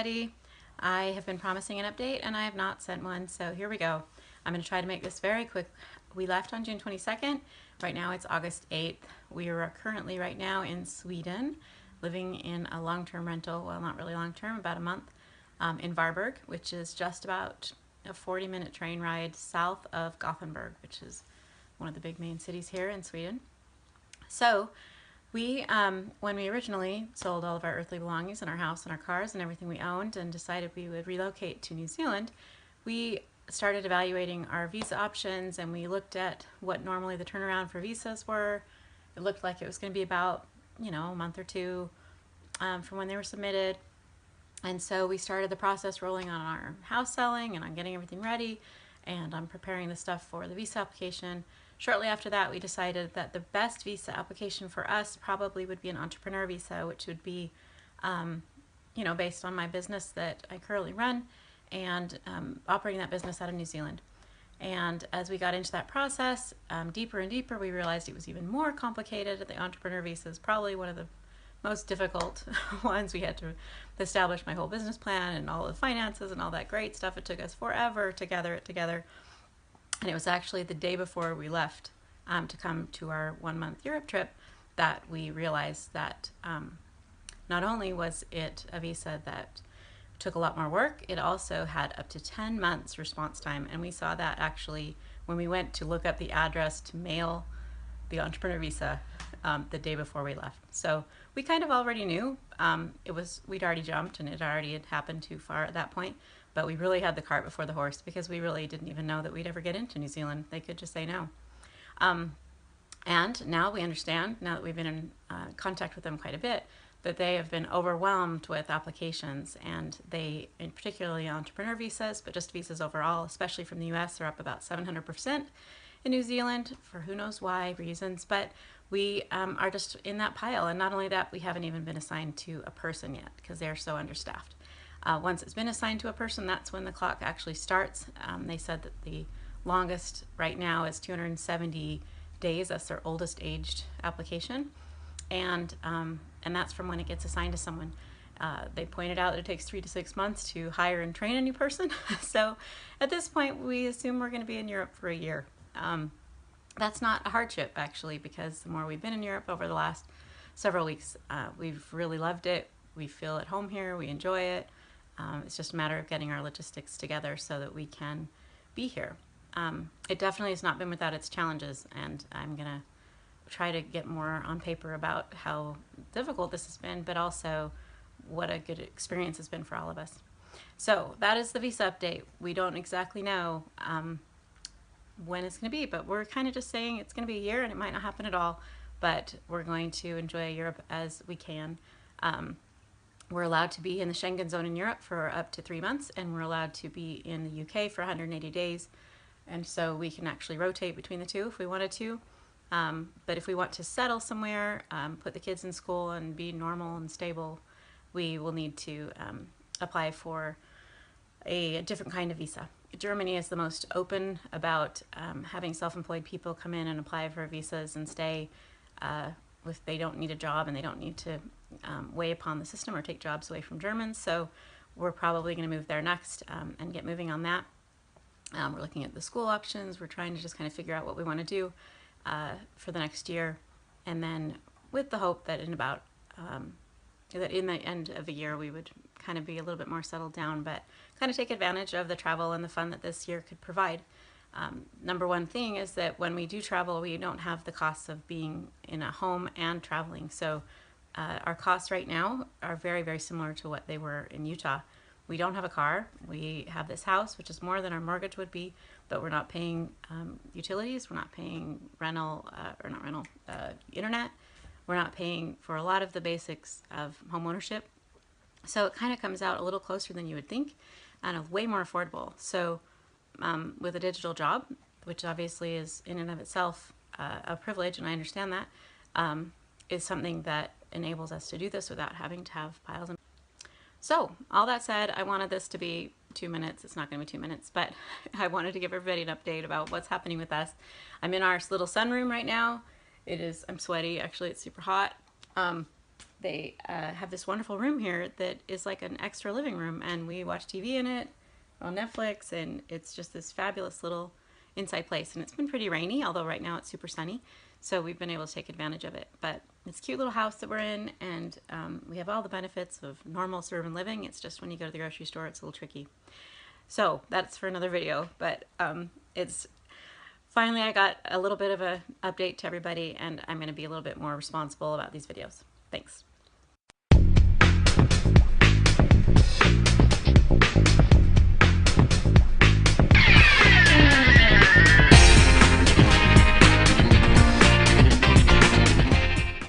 everybody. I have been promising an update and I have not sent one, so here we go. I'm going to try to make this very quick. We left on June 22nd. Right now it's August 8th. We are currently right now in Sweden, living in a long-term rental, well, not really long-term, about a month, in Varberg, which is just about a 40-minute train ride south of Gothenburg, which is one of the big main cities here in Sweden. So we, when we originally sold all of our earthly belongings and our house and our cars and everything we owned and decided we would relocate to New Zealand, we started evaluating our visa options and we looked at what normally the turnaround for visas were. It looked like it was going to be about, a month or two from when they were submitted. And so we started the process rolling on our house selling and on getting everything ready and on preparing the stuff for the visa application. Shortly after that, we decided that the best visa application for us probably would be an entrepreneur visa, which would be, based on my business that I currently run and operating that business out of New Zealand. And as we got into that process, deeper and deeper, we realized it was even more complicated. The entrepreneur visa is probably one of the most difficult ones. We had to establish my whole business plan and all the finances and all that great stuff. It took us forever to gather it together. And it was actually the day before we left to come to our 1-month Europe trip that we realized that not only was it a visa that took a lot more work, it also had up to 10 months response time. And we saw that actually when we went to look up the address to mail the entrepreneur visa the day before we left. So we kind of already knew we'd already jumped and it already had happened too far at that point. But we really had the cart before the horse because we really didn't even know that we'd ever get into New Zealand. They could just say no. And now we understand, now that we've been in contact with them quite a bit, that they have been overwhelmed with applications, and they, in particularly entrepreneur visas, but just visas overall, especially from the US, are up about 700% in New Zealand for who knows why reasons. But we are just in that pile. And not only that, we haven't even been assigned to a person yet because they're so understaffed. Once it's been assigned to a person, that's when the clock actually starts. They said that the longest right now is 270 days. That's their oldest aged application. And that's from when it gets assigned to someone. They pointed out that it takes 3 to 6 months to hire and train a new person. So at this point, we assume we're going to be in Europe for a year. That's not a hardship, actually, because the more we've been in Europe over the last several weeks, we've really loved it. We feel at home here. We enjoy it. It's just a matter of getting our logistics together so that we can be here. It definitely has not been without its challenges, and I'm going to try to get more on paper about how difficult this has been, but also what a good experience has been for all of us. So that is the visa update. We don't exactly know when it's going to be, but we're kind of just saying it's going to be a year and it might not happen at all, but we're going to enjoy Europe as we can. We're allowed to be in the Schengen zone in Europe for up to 3 months, and we're allowed to be in the UK for 180 days. And so we can actually rotate between the two if we wanted to. But if we want to settle somewhere, put the kids in school and be normal and stable, we will need to apply for a different kind of visa. Germany is the most open about having self-employed people come in and apply for visas and stay if they don't need a job and they don't need to weigh upon the system or take jobs away from Germans. So we're probably going to move there next and get moving on that. We're looking at the school options. We're trying to just kind of figure out what we want to do for the next year, and then with the hope that in about that in the end of the year we would kind of be a little bit more settled down, but kind of take advantage of the travel and the fun that this year could provide. Number one thing is that when we do travel, we don't have the costs of being in a home and traveling. So our costs right now are very, very similar to what they were in Utah. We don't have a car. We have this house, which is more than our mortgage would be, but we're not paying utilities. We're not paying internet. We're not paying for a lot of the basics of home ownership. So it kind of comes out a little closer than you would think and way more affordable. So with a digital job, which obviously is in and of itself a privilege, and I understand that, is something that enables us to do this without having to have piles of. So all that said, I wanted this to be 2 minutes. It's not going to be 2 minutes, but I wanted to give everybody an update about what's happening with us. I'm in our little sunroom right now. I'm sweaty. Actually, it's super hot. they have this wonderful room here that is like an extra living room, and we watch TV in it on Netflix, and it's just this fabulous little inside place. And it's been pretty rainy, although right now it's super sunny, so we've been able to take advantage of it. But it's a cute little house that we're in, and we have all the benefits of normal suburban living. It's just when you go to the grocery store, it's a little tricky. So that's for another video, but it's finally I got a little bit of an update to everybody, and I'm going to be a little bit more responsible about these videos. Thanks.